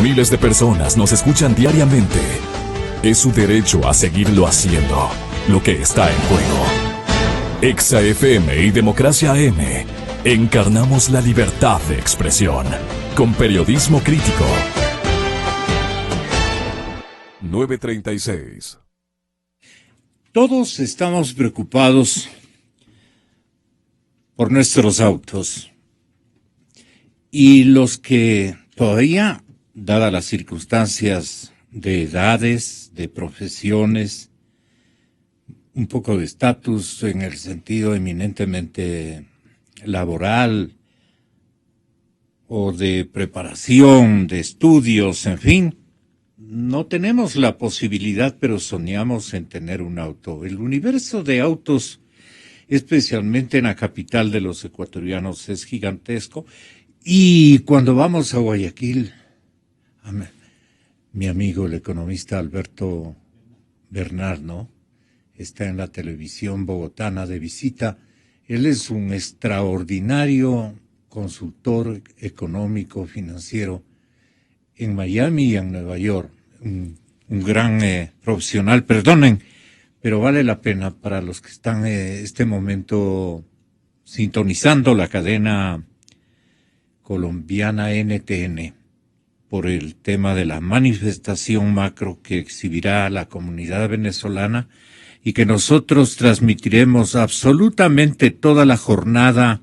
Miles de personas nos escuchan diariamente. Es su derecho a seguirlo haciendo. Lo que está en juego. Exa FM y Democracia AM. Encarnamos la libertad de expresión. Con periodismo crítico. 9:36. Todos estamos preocupados por nuestros autos. Y los que todavía, dadas las circunstancias de edades, de profesiones, un poco de estatus en el sentido eminentemente laboral o de preparación, de estudios, en fin, no tenemos la posibilidad, pero soñamos en tener un auto. El universo de autos, especialmente en la capital de los ecuatorianos, es gigantesco. Y cuando vamos a Guayaquil, mi amigo el economista Alberto Bernard, ¿no?, está en la televisión bogotana de visita. Él es un extraordinario consultor económico, financiero, en Miami y en Nueva York. Un gran profesional, perdonen, pero vale la pena para los que están este momento sintonizando la cadena colombiana NTN por el tema de la manifestación macro que exhibirá la comunidad venezolana y que nosotros transmitiremos absolutamente toda la jornada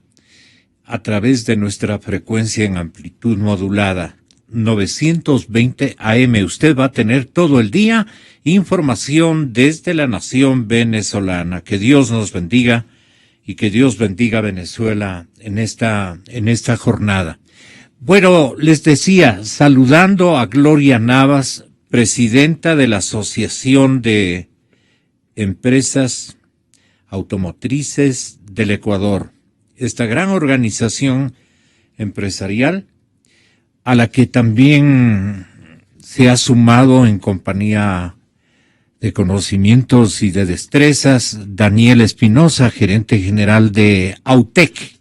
a través de nuestra frecuencia en amplitud modulada, 920 AM. Usted va a tener todo el día información desde la nación venezolana. Que Dios nos bendiga y que Dios bendiga a Venezuela en esta jornada. Bueno, les decía, saludando a Gloria Navas, presidenta de la Asociación de Empresas Automotrices del Ecuador, esta gran organización empresarial a la que también se ha sumado en compañía de conocimientos y de destrezas Daniel Espinosa, gerente general de Autec.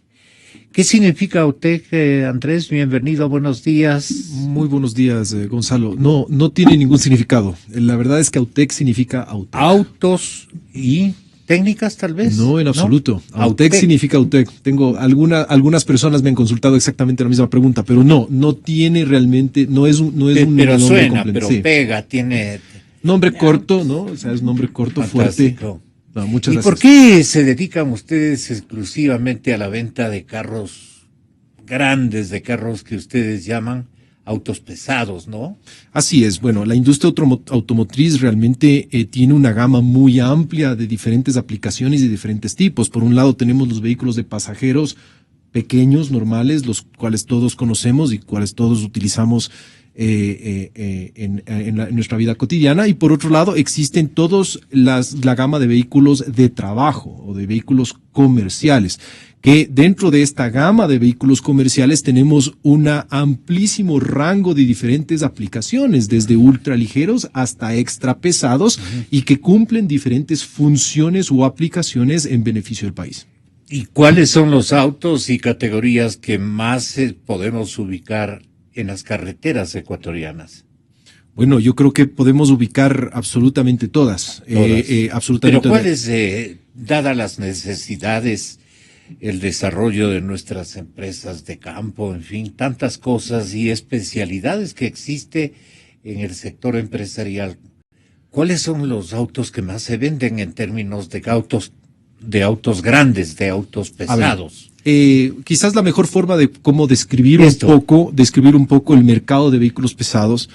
¿Qué significa Autec, Andrés? Bienvenido, buenos días. Muy buenos días, Gonzalo. No tiene ningún significado. La verdad es que Autec significa Autec. Autos y técnicas, tal vez. No, en absoluto. ¿No? Autec significa Autec. Tengo algunas personas me han consultado exactamente la misma pregunta, pero no tiene realmente, no es un pero nombre suena, completo. Pero sí. Pega, tiene nombre corto, ¿no? O sea, es nombre corto, fantástico. Fuerte. No, muchas ¿Y gracias. por qué se dedican ustedes exclusivamente a la venta de carros grandes, de carros que ustedes llaman autos pesados, no? Así es. Bueno, la industria automotriz realmente tiene una gama muy amplia de diferentes aplicaciones y diferentes tipos. Por un lado tenemos los vehículos de pasajeros pequeños, normales, los cuales todos conocemos y cuales todos utilizamos en nuestra vida cotidiana, y por otro lado existen la gama de vehículos de trabajo o de vehículos comerciales, que dentro de esta gama de vehículos comerciales tenemos un amplísimo rango de diferentes aplicaciones, desde ultraligeros hasta extra pesados, y que cumplen diferentes funciones o aplicaciones en beneficio del país. ¿Y cuáles son los autos y categorías que más podemos ubicar en las carreteras ecuatorianas? Bueno, yo creo que podemos ubicar absolutamente todas. Absolutamente. Pero ¿cuáles, dadas las necesidades, el desarrollo de nuestras empresas de campo, en fin, tantas cosas y especialidades que existe en el sector empresarial, cuáles son los autos que más se venden en términos de autos grandes, de autos pesados? Quizás la mejor forma de cómo describir un poco el mercado de vehículos pesados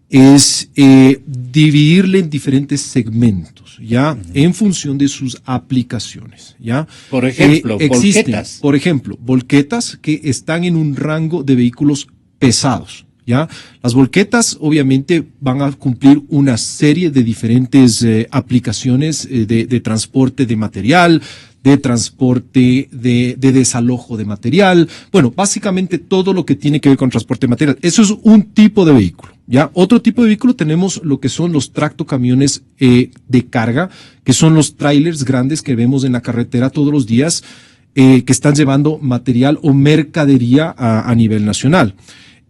es dividirle en diferentes segmentos, ¿ya? En función de sus aplicaciones, ¿ya? Por ejemplo, volquetas. Por ejemplo, volquetas que están en un rango de vehículos pesados, ¿ya? Las volquetas obviamente van a cumplir una serie de diferentes aplicaciones de transporte de material, de transporte, de desalojo de material. Bueno, básicamente todo lo que tiene que ver con transporte de material. Eso es un tipo de vehículo, ¿ya? Otro tipo de vehículo tenemos lo que son los tractocamiones de carga, que son los trailers grandes que vemos en la carretera todos los días, que están llevando material o mercadería a nivel nacional.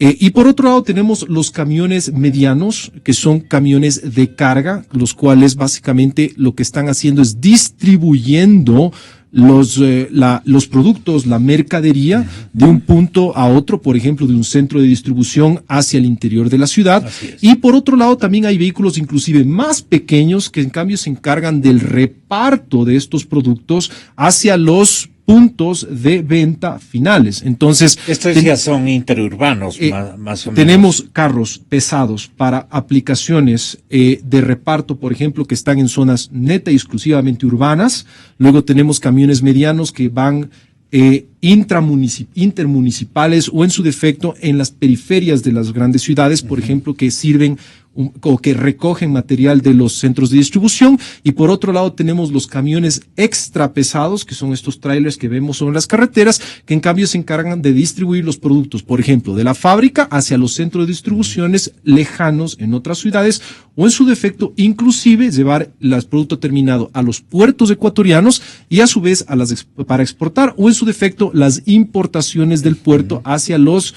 Y por otro lado tenemos los camiones medianos, que son camiones de carga, los cuales básicamente lo que están haciendo es distribuyendo los productos, la mercadería de un punto a otro, por ejemplo, de un centro de distribución hacia el interior de la ciudad. Y por otro lado también hay vehículos inclusive más pequeños que en cambio se encargan del reparto de estos productos hacia los puntos de venta finales. Entonces, estos ya son interurbanos, más o menos. Tenemos carros pesados para aplicaciones de reparto, por ejemplo, que están en zonas neta y exclusivamente urbanas. Luego tenemos camiones medianos que van intermunicipales o en su defecto en las periferias de las grandes ciudades, por ejemplo, que sirven o que recogen material de los centros de distribución. Y por otro lado tenemos los camiones extra pesados, que son estos trailers que vemos sobre las carreteras, que en cambio se encargan de distribuir los productos, por ejemplo, de la fábrica hacia los centros de distribuciones lejanos en otras ciudades, o en su defecto inclusive llevar el producto terminado a los puertos ecuatorianos y a su vez para exportar, o en su defecto las importaciones del puerto hacia los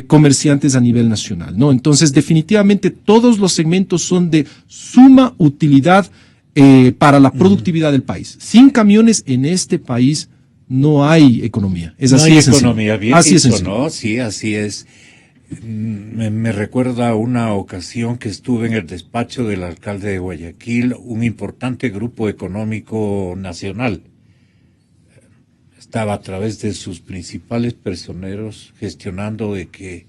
comerciantes a nivel nacional, ¿no? Entonces, definitivamente todos los segmentos son de suma utilidad para la productividad del país. Sin camiones en este país no hay economía. Es así, no hay es economía, bien así dicho, es, ¿no? Sí, así es. Me recuerda una ocasión que estuve en el despacho del alcalde de Guayaquil, un importante grupo económico nacional. Estaba a través de sus principales personeros gestionando de que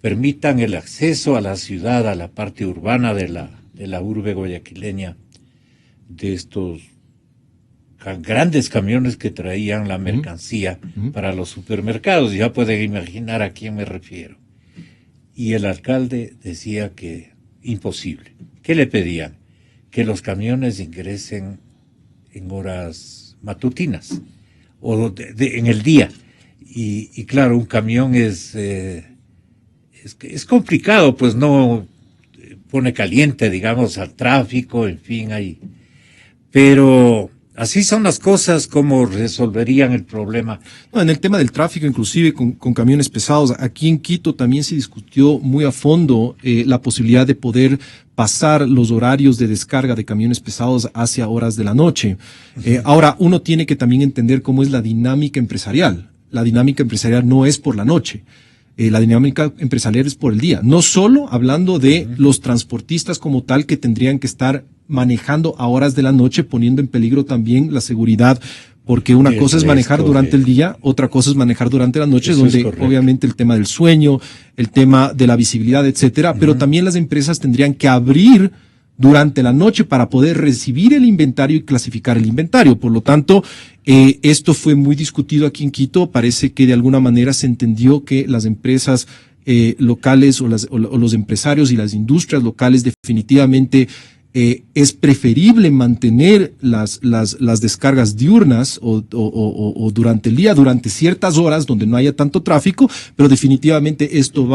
permitan el acceso a la ciudad, a la parte urbana de la urbe guayaquileña, de estos grandes camiones que traían la mercancía para los supermercados. Ya pueden imaginar a quién me refiero. Y el alcalde decía que imposible. ¿Qué le pedían? Que los camiones ingresen en horas matutinas o en el día. Y claro, un camión es complicado, pues no pone caliente, digamos, al tráfico, en fin, ahí. Pero así son las cosas. ¿Cómo resolverían el problema? No, en el tema del tráfico, inclusive con camiones pesados, aquí en Quito también se discutió muy a fondo la posibilidad de poder pasar los horarios de descarga de camiones pesados hacia horas de la noche. Ahora, uno tiene que también entender cómo es la dinámica empresarial. La dinámica empresarial no es por la noche. La dinámica empresarial es por el día. No solo hablando de los transportistas como tal que tendrían que estar manejando a horas de la noche, poniendo en peligro también la seguridad, porque una cosa es manejar durante el día, otra cosa es manejar durante la noche, donde obviamente el tema del sueño, el tema de la visibilidad, etcétera, pero también las empresas tendrían que abrir durante la noche para poder recibir el inventario y clasificar el inventario. Por lo tanto, esto fue muy discutido aquí en Quito. Parece que de alguna manera se entendió que las empresas locales o los empresarios y las industrias locales definitivamente es preferible mantener las descargas diurnas o durante el día, durante ciertas horas donde no haya tanto tráfico, pero definitivamente esto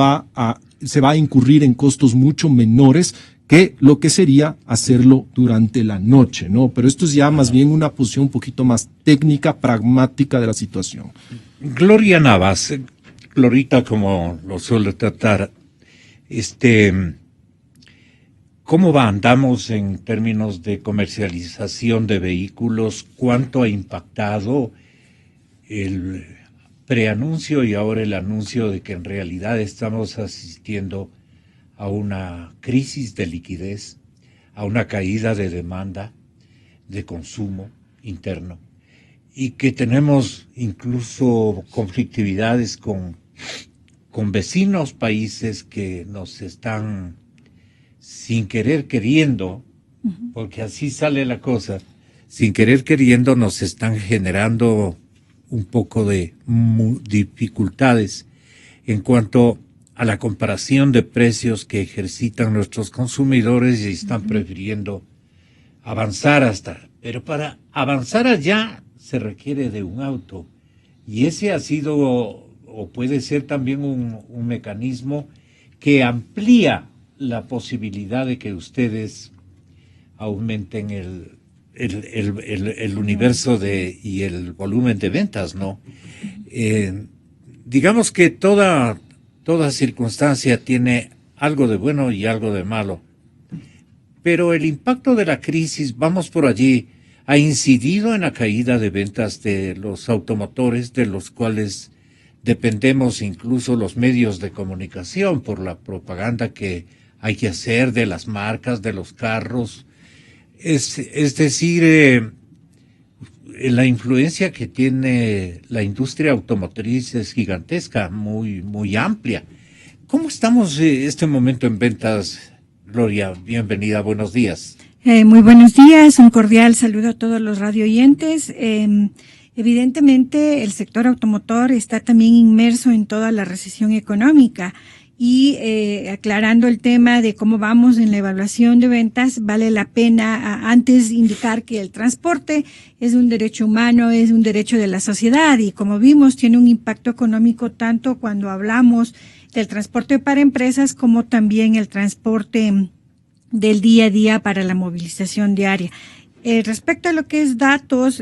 se va a incurrir en costos mucho menores que lo que sería hacerlo durante la noche, ¿no? Pero esto es ya más bien una posición un poquito más técnica, pragmática de la situación. Gloria Navas, Glorita como lo suele tratar, ¿cómo andamos en términos de comercialización de vehículos? ¿Cuánto ha impactado el preanuncio y ahora el anuncio de que en realidad estamos asistiendo a una crisis de liquidez, a una caída de demanda, de consumo interno, y que tenemos incluso conflictividades con vecinos países que nos están, sin querer queriendo, porque así sale la cosa, sin querer queriendo nos están generando un poco de dificultades en cuanto a la comparación de precios que ejercitan nuestros consumidores y están prefiriendo avanzar pero para avanzar allá se requiere de un auto, y ese ha sido o puede ser también un mecanismo que amplía la posibilidad de que ustedes aumenten el universo y el volumen de ventas, ¿no? Digamos que toda toda circunstancia tiene algo de bueno y algo de malo. Pero el impacto de la crisis, vamos por allí, ha incidido en la caída de ventas de los automotores, de los cuales dependemos incluso los medios de comunicación por la propaganda que hay que hacer de las marcas, de los carros. Es decir, la influencia que tiene la industria automotriz es gigantesca, muy, muy amplia. ¿Cómo estamos este momento en ventas, Gloria? Bienvenida, buenos días. Muy buenos días, un cordial saludo a todos los radioyentes. Evidentemente, el sector automotor está también inmerso en toda la recesión económica y aclarando el tema de cómo vamos en la evaluación de ventas, vale la pena antes indicar que el transporte es un derecho humano, es un derecho de la sociedad y como vimos tiene un impacto económico tanto cuando hablamos del transporte para empresas como también el transporte del día a día para la movilización diaria. Respecto a lo que es datos,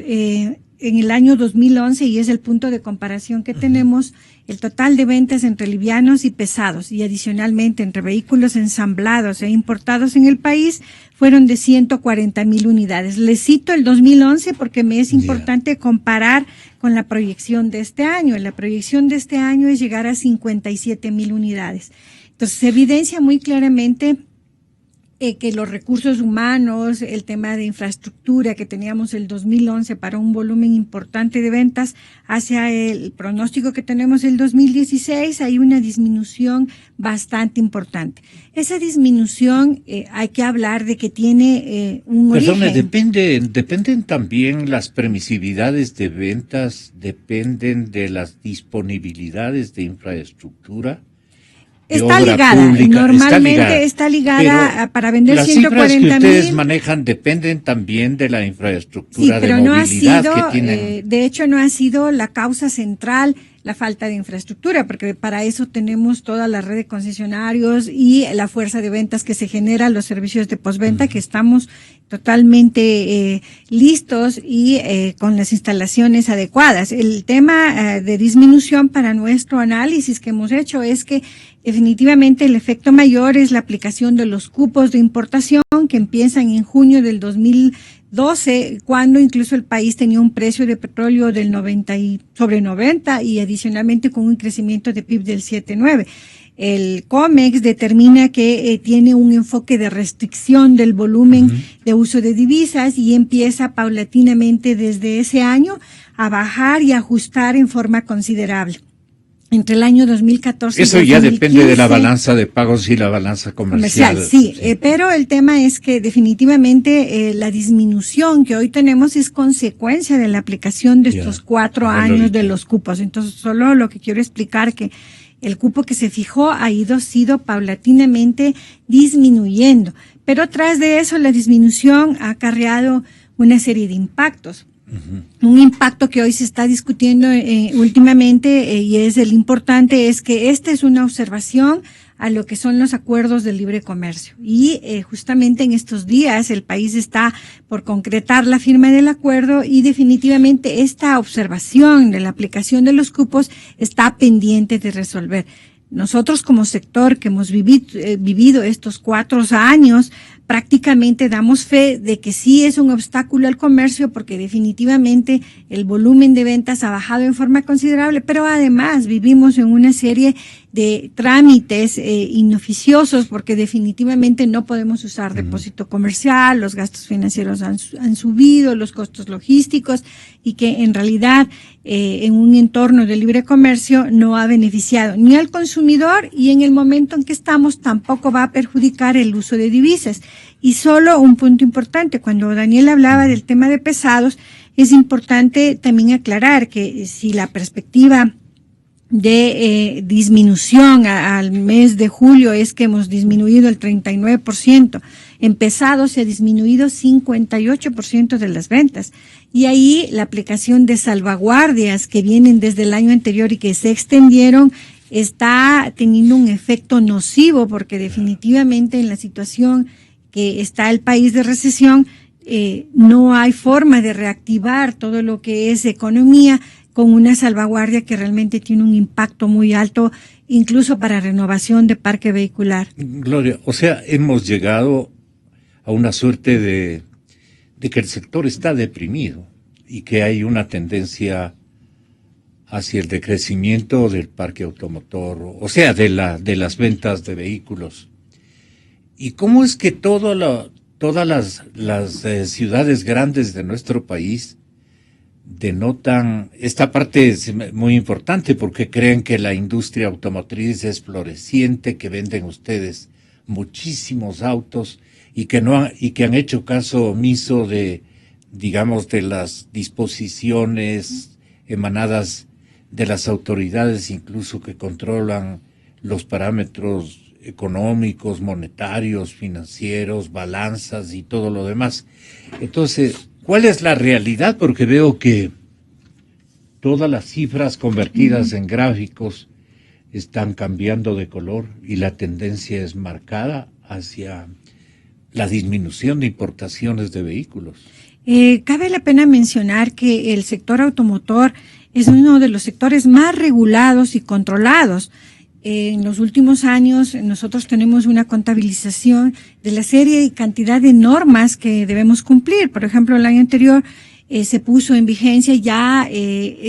en el año 2011, y es el punto de comparación que tenemos, el total de ventas entre livianos y pesados y adicionalmente entre vehículos ensamblados e importados en el país fueron de 140,000 unidades. Les cito el 2011 porque me es importante comparar con la proyección de este año. La proyección de este año es llegar a 57,000 unidades. Entonces, se evidencia muy claramente que los recursos humanos, el tema de infraestructura que teníamos el 2011 para un volumen importante de ventas, hacia el pronóstico que tenemos el 2016, hay una disminución bastante importante. Esa disminución hay que hablar de que tiene un origen. Dependen también las permisividades de ventas, dependen de las disponibilidades de infraestructura. Está ligada, normalmente está ligada para vender 140,000. Las cifras que ustedes manejan dependen también de la infraestructura de movilidad que tienen. De hecho, no ha sido la causa central la falta de infraestructura, porque para eso tenemos toda la red de concesionarios y la fuerza de ventas que se genera, los servicios de postventa, que estamos totalmente listos y con las instalaciones adecuadas. El tema de disminución para nuestro análisis que hemos hecho es que definitivamente el efecto mayor es la aplicación de los cupos de importación que empiezan en junio del 2012, cuando incluso el país tenía un precio de petróleo del 90 y adicionalmente con un crecimiento de PIB del 7,9. El COMEX determina que tiene un enfoque de restricción del volumen de uso de divisas y empieza paulatinamente desde ese año a bajar y ajustar en forma considerable. Entre el año 2014 Eso y 2015, ya depende de la balanza de pagos y la balanza comercial. Sí. Pero el tema es que definitivamente la disminución que hoy tenemos es consecuencia de la aplicación de estos 4 años de los cupos. Entonces, solo lo que quiero explicar que el cupo que se fijó ha sido paulatinamente disminuyendo. Pero tras de eso, la disminución ha acarreado una serie de impactos. Un impacto que hoy se está discutiendo últimamente y es el importante es que esta es una observación a lo que son los acuerdos de libre comercio y justamente en estos días el país está por concretar la firma del acuerdo y definitivamente esta observación de la aplicación de los cupos está pendiente de resolver. Nosotros como sector que hemos vivido estos 4 años, prácticamente damos fe de que sí es un obstáculo al comercio porque definitivamente el volumen de ventas ha bajado en forma considerable, pero además vivimos en una serie de trámites inoficiosos porque definitivamente no podemos usar depósito comercial, los gastos financieros han subido, los costos logísticos y que en realidad en un entorno de libre comercio no ha beneficiado ni al consumidor y en el momento en que estamos tampoco va a perjudicar el uso de divisas. Y solo un punto importante, cuando Daniel hablaba del tema de pesados, es importante también aclarar que si la perspectiva de disminución al mes de julio es que hemos disminuido el 39%, en pesados se ha disminuido 58% de las ventas. Y ahí la aplicación de salvaguardias que vienen desde el año anterior y que se extendieron está teniendo un efecto nocivo porque definitivamente en la situación que está el país de recesión, no hay forma de reactivar todo lo que es economía con una salvaguardia que realmente tiene un impacto muy alto, incluso para renovación de parque vehicular. Gloria, o sea, hemos llegado a una suerte de que el sector está deprimido y que hay una tendencia hacia el decrecimiento del parque automotor, o sea, de las ventas de vehículos. ¿Y cómo es que todas las ciudades grandes de nuestro país denotan, esta parte es muy importante porque creen que la industria automotriz es floreciente, que venden ustedes muchísimos autos y que han hecho caso omiso de, digamos, de las disposiciones emanadas de las autoridades, incluso que controlan los parámetros económicos, monetarios, financieros, balanzas y todo lo demás? Entonces, ¿cuál es la realidad? Porque veo que todas las cifras convertidas en gráficos están cambiando de color y la tendencia es marcada hacia la disminución de importaciones de vehículos. Cabe la pena mencionar que el sector automotor es uno de los sectores más regulados y controlados. En los últimos años nosotros tenemos una contabilización de la serie y cantidad de normas que debemos cumplir. Por ejemplo, el año anterior se puso en vigencia ya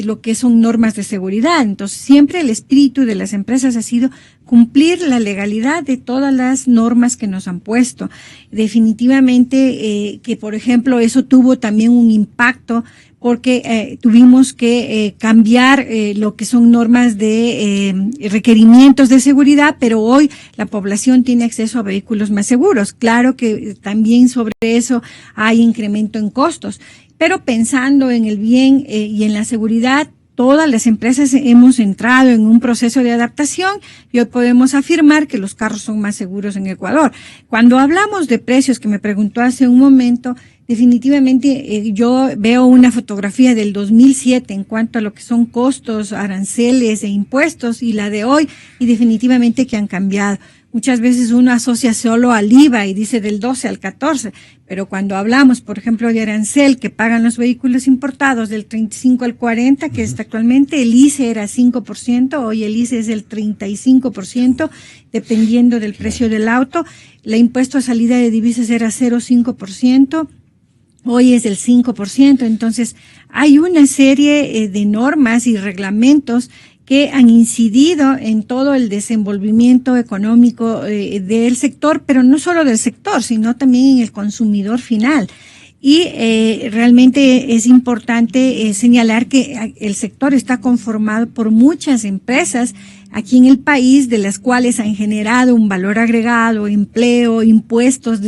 lo que son normas de seguridad. Entonces, siempre el espíritu de las empresas ha sido cumplir la legalidad de todas las normas que nos han puesto. Definitivamente que, por ejemplo, eso tuvo también un impacto porque tuvimos que cambiar lo que son normas de requerimientos de seguridad, pero hoy la población tiene acceso a vehículos más seguros. Claro que también sobre eso hay incremento en costos, pero pensando en el bien y en la seguridad, todas las empresas hemos entrado en un proceso de adaptación y hoy podemos afirmar que los carros son más seguros en Ecuador. Cuando hablamos de precios, que me preguntó hace un momento, definitivamente yo veo una fotografía del 2007 en cuanto a lo que son costos, aranceles e impuestos y la de hoy, y definitivamente que han cambiado. Muchas veces uno asocia solo al IVA y dice del 12 al 14, pero cuando hablamos, por ejemplo, de arancel que pagan los vehículos importados del 35 al 40, que está actualmente, el ICE era 5%, hoy el ICE es el 35%, dependiendo del precio del auto. El impuesto a salida de divisas era 0,5%. Hoy es del 5%, entonces hay una serie de normas y reglamentos que han incidido en todo el desenvolvimiento económico del sector, pero no solo del sector, sino también en el consumidor final. Y realmente es importante señalar que el sector está conformado por muchas empresas aquí en el país, de las cuales han generado un valor agregado, empleo, impuestos,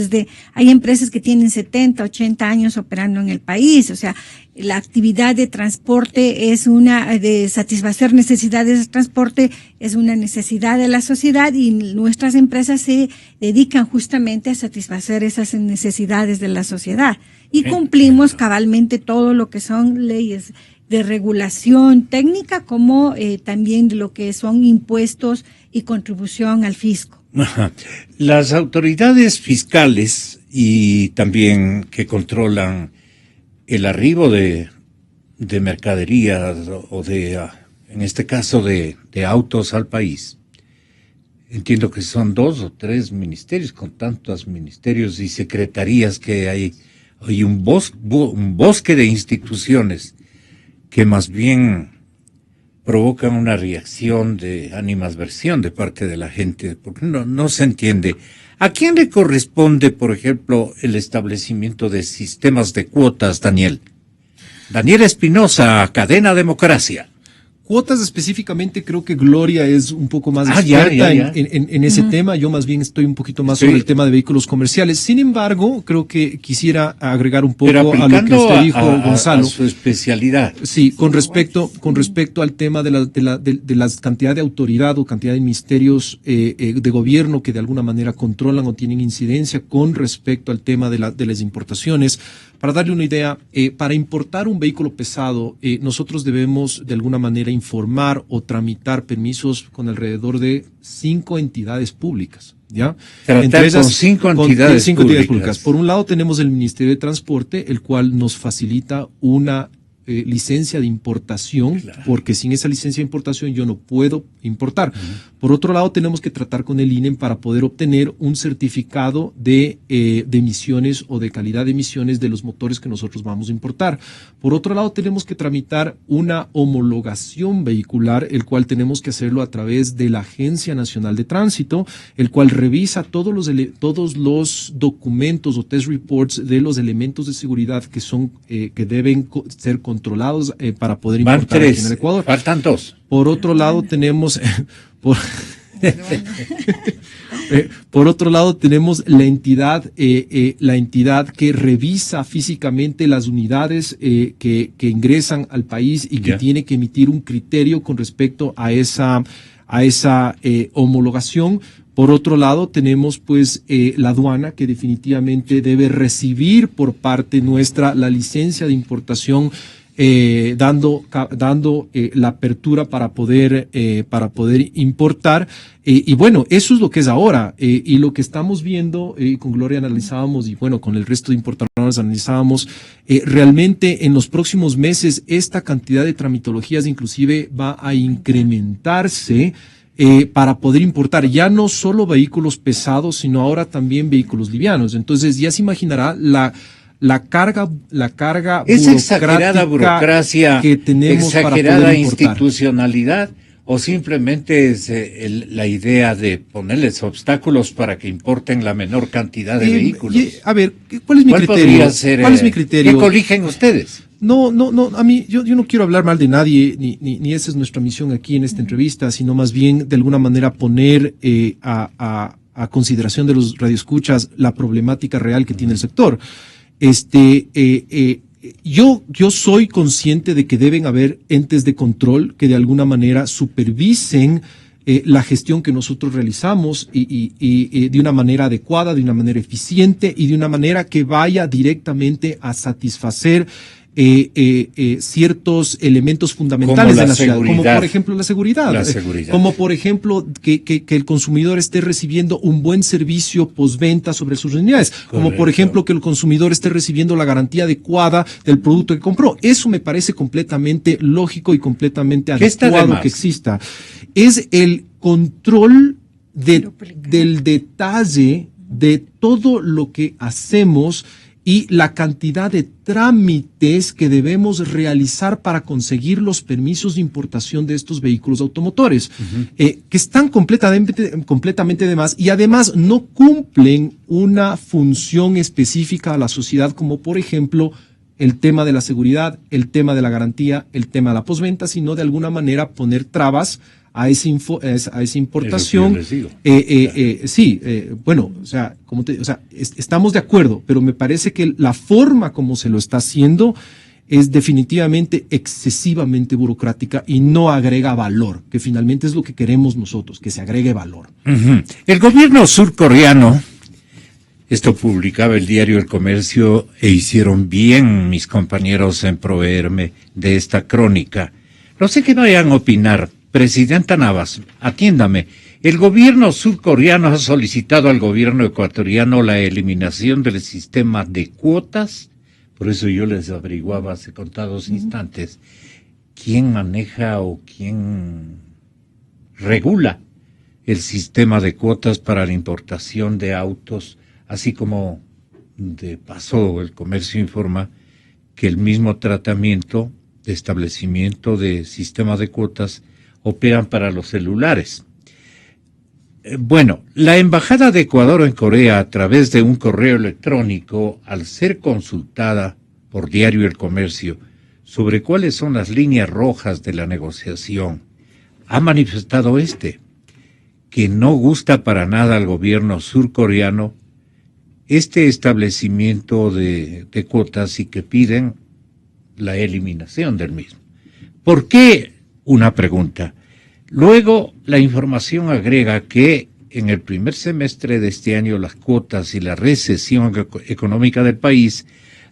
hay empresas que tienen 70, 80 años operando en el país, o sea, la actividad de transporte de satisfacer necesidades de transporte es una necesidad de la sociedad y nuestras empresas se dedican justamente a satisfacer esas necesidades de la sociedad y cumplimos cabalmente todo lo que son leyes de regulación técnica como también de lo que son impuestos y contribución al fisco. Ajá. Las autoridades fiscales y también que controlan el arribo de mercaderías o en este caso de autos al país, entiendo que son 2 o 3 ministerios, con tantos ministerios y secretarías que hay un bosque de instituciones que más bien provocan una reacción de animadversión de parte de la gente, porque no se entiende. ¿A quién le corresponde, por ejemplo, el establecimiento de sistemas de cuotas, Daniel? Daniel Espinosa, Cadena Democracia. Cuotas específicamente, creo que Gloria es un poco más experta en ese tema. Yo más bien estoy un poquito más sobre el tema de vehículos comerciales. Sin embargo, creo que quisiera agregar un poco a lo que usted dijo, Gonzalo. A su especialidad. Sí, con respecto al tema de la cantidad de autoridad o cantidad de ministerios de gobierno que de alguna manera controlan o tienen incidencia con respecto al tema de las importaciones. Para darle una idea, para importar un vehículo pesado, nosotros debemos de alguna manera informar o tramitar permisos con alrededor de 5 entidades públicas, ¿ya? Entre esas, con 5 entidades públicas. Por un lado tenemos el Ministerio de Transporte, el cual nos facilita una licencia de importación, claro, porque sin esa licencia de importación yo no puedo importar. Por otro lado, tenemos que tratar con el INEM para poder obtener un certificado de emisiones o de calidad de emisiones de los motores que nosotros vamos a importar. Por otro lado, tenemos que tramitar una homologación vehicular, el cual tenemos que hacerlo a través de la Agencia Nacional de Tránsito, el cual revisa todos los documentos o test reports de los elementos de seguridad que son que deben ser controlados para poder importar aquí en el Ecuador. Faltan 2. Por otro lado, tenemos por otro lado, tenemos la entidad que revisa físicamente las unidades que ingresan al país y que tiene que emitir un criterio con respecto a esa homologación. Por otro lado, tenemos pues la aduana, que definitivamente debe recibir por parte nuestra la licencia de importación, dando la apertura para poder importar. Y bueno, eso es lo que es ahora. Y lo que estamos viendo, con Gloria analizábamos, y bueno, con el resto de importadores analizábamos, realmente en los próximos meses esta cantidad de tramitologías inclusive va a incrementarse, para poder importar ya no solo vehículos pesados, sino ahora también vehículos livianos. Entonces ya se imaginará la carga ¿Es exagerada burocracia que tenemos exagerada para poder importar? Institucionalidad, o simplemente es la idea de ponerles obstáculos para que importen la menor cantidad de vehículos? A ver, ¿cuál es mi criterio? Podría ser, ¿Cuál es mi criterio? ¿Qué coligen ustedes? No, a mí, yo no quiero hablar mal de nadie, ni esa es nuestra misión aquí en esta entrevista, sino más bien de alguna manera poner a consideración de los radioescuchas la problemática real que tiene el sector. Yo soy consciente de que deben haber entes de control que de alguna manera supervisen la gestión que nosotros realizamos y de una manera adecuada, de una manera eficiente y de una manera que vaya directamente a satisfacer ciertos elementos fundamentales de la ciudad, como por ejemplo la seguridad, como por ejemplo que el consumidor esté recibiendo un buen servicio postventa sobre sus unidades, como por ejemplo que el consumidor esté recibiendo la garantía adecuada del producto que compró. Eso me parece completamente lógico y completamente adecuado que exista. Es el control del detalle de todo lo que hacemos y la cantidad de trámites que debemos realizar para conseguir los permisos de importación de estos vehículos automotores, que están completamente de más y además no cumplen una función específica a la sociedad, como por ejemplo el tema de la seguridad, el tema de la garantía, el tema de la postventa, sino de alguna manera poner trabas a esa importación. Bueno, o sea, estamos de acuerdo, pero me parece que la forma como se lo está haciendo es definitivamente excesivamente burocrática y no agrega valor, que finalmente es lo que queremos nosotros, que se agregue valor. El gobierno surcoreano, esto publicaba el diario El Comercio, e hicieron bien mis compañeros en proveerme de esta crónica. No sé qué vayan a opinar. Presidenta Navas, atiéndame. El gobierno surcoreano ha solicitado al gobierno ecuatoriano la eliminación del sistema de cuotas. Por eso yo les averiguaba hace contados instantes quién maneja o quién regula el sistema de cuotas para la importación de autos, así como de paso El Comercio informa que el mismo tratamiento de establecimiento de sistema de cuotas operan para los celulares. Bueno, la Embajada de Ecuador en Corea, a través de un correo electrónico, al ser consultada por diario El Comercio sobre cuáles son las líneas rojas de la negociación, ha manifestado que no gusta para nada al gobierno surcoreano este establecimiento de cuotas y que piden la eliminación del mismo. ¿Por qué? Una pregunta. Luego, la información agrega que en el primer semestre de este año las cuotas y la recesión económica del país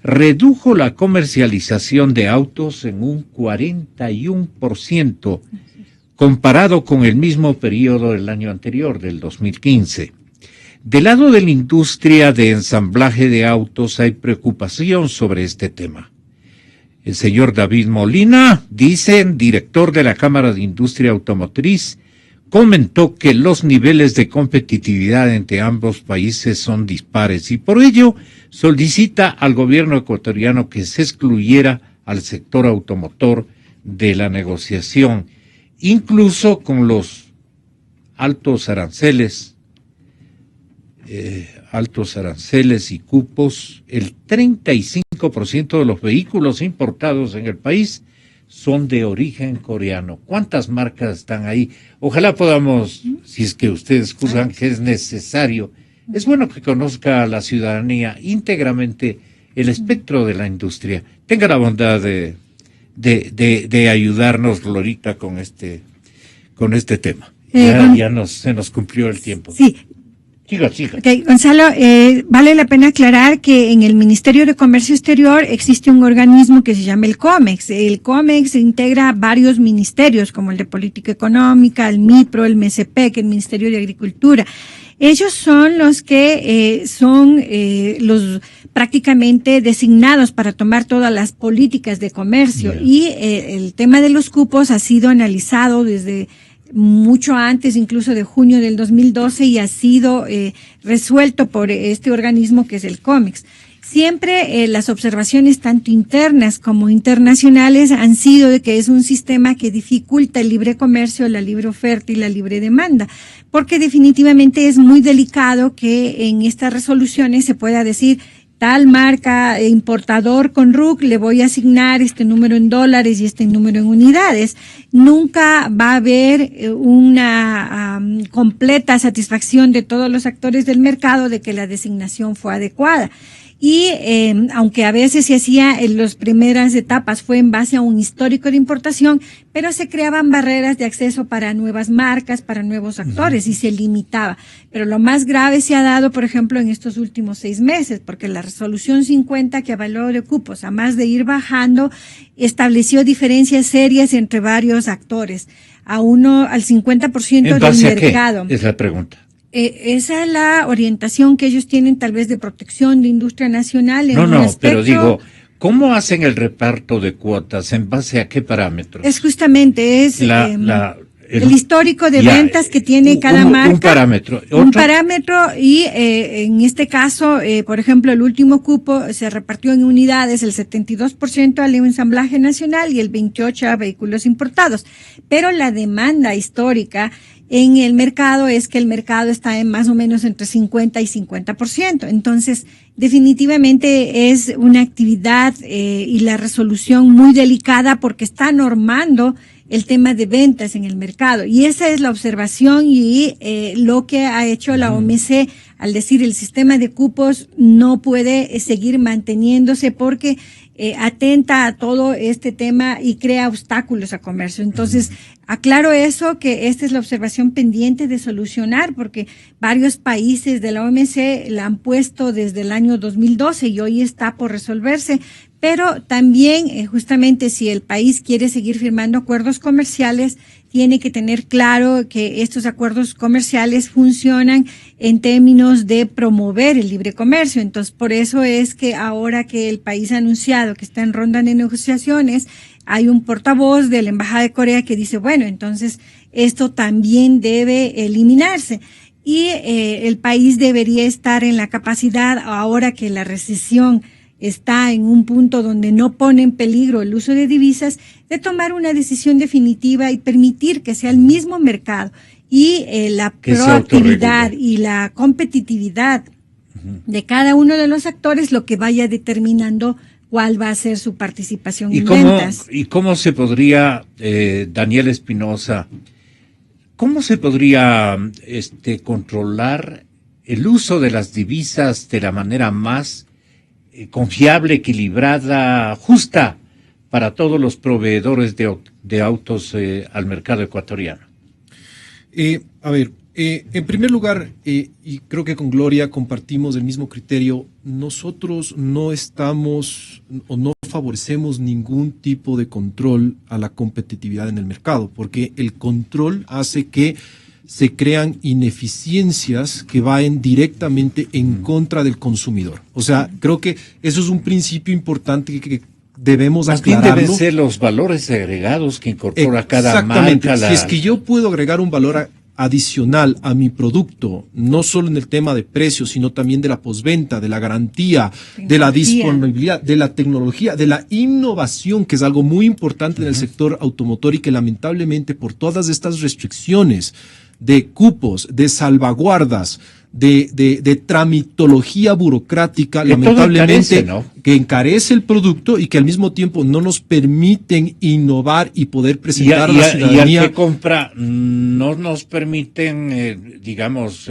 redujo la comercialización de autos en un 41% comparado con el mismo periodo del año anterior, del 2015. Del lado de la industria de ensamblaje de autos hay preocupación sobre este tema. El señor David Molina, director de la Cámara de Industria Automotriz, comentó que los niveles de competitividad entre ambos países son dispares y por ello solicita al gobierno ecuatoriano que se excluyera al sector automotor de la negociación, incluso con los altos aranceles y cupos. El 35% de los vehículos importados en el país son de origen coreano. ¿Cuántas marcas están ahí? Ojalá podamos, si es que ustedes juzgan que es necesario, es bueno que conozca la ciudadanía íntegramente el espectro de la industria. Tenga la bondad de ayudarnos, Glorita, con este tema. Se nos cumplió el tiempo. Sí. Siga. Okay, Gonzalo, vale la pena aclarar que en el Ministerio de Comercio Exterior existe un organismo que se llama el COMEX. El COMEX integra varios ministerios, como el de Política Económica, el MIPRO, el MESEPEC, el Ministerio de Agricultura. Ellos son los que son los prácticamente designados para tomar todas las políticas de comercio. Yeah. Y el tema de los cupos ha sido analizado desde mucho antes, incluso de junio del 2012, y ha sido resuelto por este organismo que es el COMEX. Siempre las observaciones tanto internas como internacionales han sido de que es un sistema que dificulta el libre comercio, la libre oferta y la libre demanda, porque definitivamente es muy delicado que en estas resoluciones se pueda decir tal marca importador con RUC le voy a asignar este número en dólares y este número en unidades. Nunca va a haber una completa satisfacción de todos los actores del mercado de que la designación fue adecuada. Y aunque a veces se hacía en las primeras etapas fue en base a un histórico de importación, pero se creaban barreras de acceso para nuevas marcas, para nuevos actores, y se limitaba. Pero lo más grave se ha dado, por ejemplo, en estos últimos 6 meses, porque la resolución 50 que avaló de cupos, a más de ir bajando, estableció diferencias serias entre varios actores, al 50% del mercado. ¿Qué es la pregunta? Esa es la orientación que ellos tienen, tal vez de protección de industria nacional. Pero digo, ¿cómo hacen el reparto de cuotas? ¿En base a qué parámetros? Es justamente el histórico de ventas que tiene cada marca. Un parámetro. ¿Otro? Un parámetro y en este caso, por ejemplo, el último cupo se repartió en unidades, el 72% al ensamblaje nacional y el 28% a vehículos importados. Pero la demanda histórica en el mercado es que el mercado está en más o menos entre 50 y 50%. Entonces, definitivamente es una actividad y la resolución muy delicada porque está normando el tema de ventas en el mercado. Y esa es la observación y lo que ha hecho la OMC al decir el sistema de cupos no puede seguir manteniéndose porque atenta a todo este tema y crea obstáculos a comercio. Entonces, aclaro eso, que esta es la observación pendiente de solucionar, porque varios países de la OMC la han puesto desde el año 2012 y hoy está por resolverse. Pero también, justamente, si el país quiere seguir firmando acuerdos comerciales, tiene que tener claro que estos acuerdos comerciales funcionan en términos de promover el libre comercio. Entonces, por eso es que ahora que el país ha anunciado que está en ronda de negociaciones, hay un portavoz de la Embajada de Corea que dice, bueno, entonces esto también debe eliminarse. Y el país debería estar en la capacidad, ahora que la recesión está en un punto donde no pone en peligro el uso de divisas, de tomar una decisión definitiva y permitir que sea el mismo mercado y la proactividad y la competitividad de cada uno de los actores lo que vaya determinando cuál va a ser su participación en ventas. ¿Y cómo se podría, Daniel Espinosa, cómo se podría controlar el uso de las divisas de la manera más confiable, equilibrada, justa para todos los proveedores de autos al mercado ecuatoriano? En primer lugar, y creo que con Gloria compartimos el mismo criterio, nosotros no estamos o no favorecemos ningún tipo de control a la competitividad en el mercado, porque el control hace que se crean ineficiencias que vayan directamente en contra del consumidor. O sea, creo que eso es un principio importante que debemos Más bien aclararlo. deben ser los valores agregados que incorpora cada Exactamente. marca. Si es que yo puedo agregar un valor adicional a mi producto, no solo en el tema de precios, sino también de la postventa, de la garantía, de la disponibilidad, de la tecnología, de la innovación, que es algo muy importante en el sector automotor y que lamentablemente por todas estas restricciones de cupos, de salvaguardas, de tramitología burocrática, que lamentablemente encarece, ¿no? que encarece el producto y que al mismo tiempo no nos permiten innovar y poder presentar a la ciudadanía. Y al que compra no nos permiten, digamos,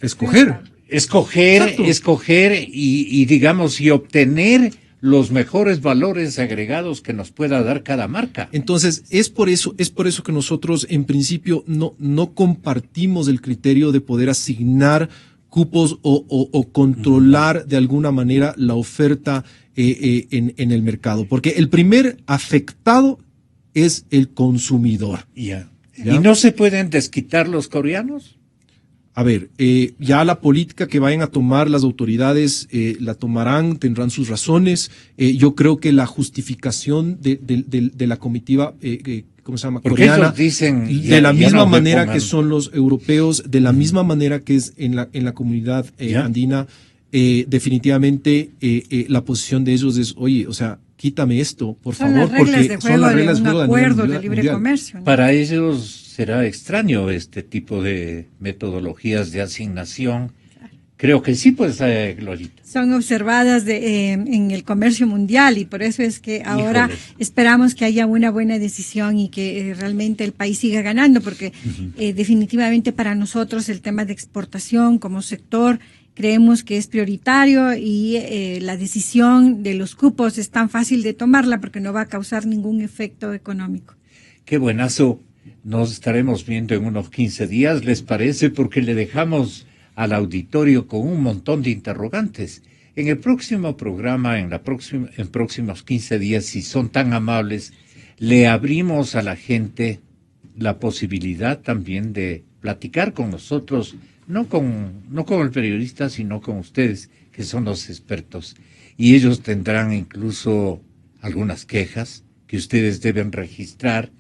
escoger. Escoger y digamos, y obtener los mejores valores agregados que nos pueda dar cada marca. Entonces, es por eso que nosotros en principio no compartimos el criterio de poder asignar cupos o controlar de alguna manera la oferta en el mercado, porque el primer afectado es el consumidor. ¿Ya? ¿Y no se pueden desquitar los coreanos? A ver, ya la política que vayan a tomar las autoridades la tomarán, tendrán sus razones. Yo creo que la justificación de la comitiva, ¿cómo se llama? Porque coreana, ellos dicen, de la misma no manera que son los europeos, de la misma manera que es en la comunidad andina, definitivamente la posición de ellos es, oye, o sea, quítame esto, por favor, porque son las reglas de un acuerdo de libre comercio, ¿no? Para ellos será extraño este tipo de metodologías de asignación. Creo que sí, pues, Glorita. Son observadas en el comercio mundial y por eso es que ahora esperamos que haya una buena decisión y que realmente el país siga ganando, porque definitivamente para nosotros el tema de exportación como sector creemos que es prioritario y la decisión de los cupos es tan fácil de tomarla porque no va a causar ningún efecto económico. Qué buenazo. Nos estaremos viendo en unos 15 días, ¿les parece? Porque le dejamos al auditorio con un montón de interrogantes. En el próximo programa, en próximos 15 días, si son tan amables, le abrimos a la gente la posibilidad también de platicar con nosotros, no con el periodista, sino con ustedes, que son los expertos. Y ellos tendrán incluso algunas quejas que ustedes deben registrar.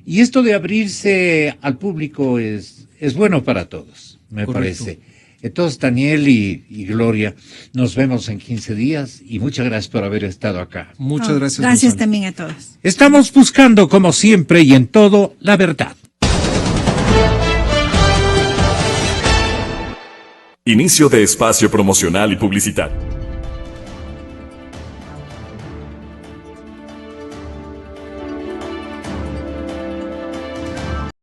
Y esto de abrirse al público es bueno para todos, me parece. Entonces, Daniel y Gloria, nos vemos en 15 días y muchas gracias por haber estado acá. Muchas gracias. Gracias Gonzalo. también a todos. Estamos buscando, como siempre y en todo, la verdad. Inicio de espacio promocional y publicitario.